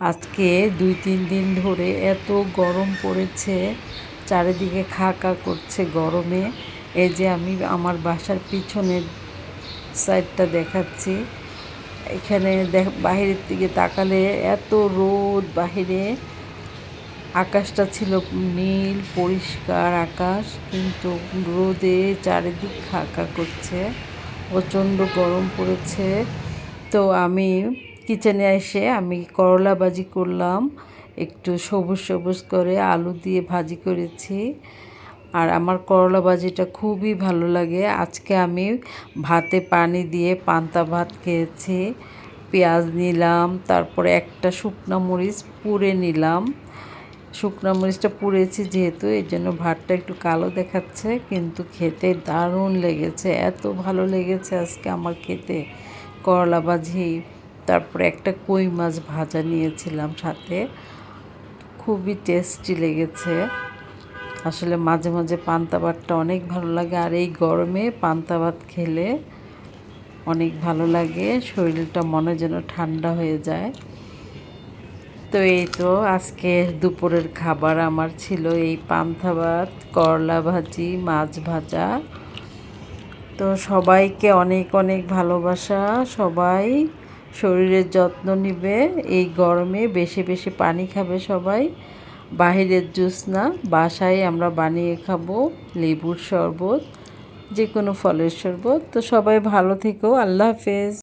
আজকে 2-3 দিন ধরে এত গরম পড়েছে, চারিদিকে খা খা করছে গরমে। এই যে আমি আমার বাসার পিছনের সাইডটা দেখাচ্ছি। এখানে বাহিরের দিকে তাকালে এত রোদ বাহিরে। আকাশটা ছিল নীল পরিষ্কার আকাশ, কিন্তু রোদে চারিদিক খা খা করছে, প্রচণ্ড গরম পড়েছে। তো আমি কিচেনে এসে আমি করলা ভাজি করলাম, একটু সবুজ সবুজ করে আলু দিয়ে ভাজি করেছি। আর আমার করলা ভাজিটা খুবই ভালো লাগে। আজকে আমি ভাতে পানি দিয়ে পান্তা ভাত খেয়েছি। পেঁয়াজ নিলাম, তারপরে একটা শুকনো মরিচ পুড়ে নিলাম। শুকনো মরিচটা পুড়েছি যেহেতু, এই জন্য ভাতটা একটু কালো দেখাচ্ছে, কিন্তু খেতে দারুণ লেগেছে। এত ভালো লেগেছে আজকে আমার খেতে করলা ভাজি। তারপরে একটা কই মাছ ভাজা নিয়েছিলাম সাথে, খুবই টেস্টি লেগেছে। আসলে মাঝে মাঝে পান্তা ভাতটা অনেক ভালো লাগে, আর এই গরমে পান্তা ভাত খেলে অনেক ভালো লাগে, শরীরটা মনে যেন ঠান্ডা হয়ে যায়। তো এই তো আজকে দুপুরের খাবার আমার ছিল এই পান্তা ভাত, করলা ভাজি, মাছ ভাজা। তো সবাইকে অনেক অনেক ভালোবাসা। সবাই শরীরের যত্ন নিবে, এই গরমে বেশি বেশি পানি খাবে সবাই। বাহিরের জুস না, বাসায় আমরা বানিয়ে খাবো, লেবুর শরবত, যে কোনো ফলের শরবত। তো সবাই ভালো থেকো, আল্লাহ হাফেজ।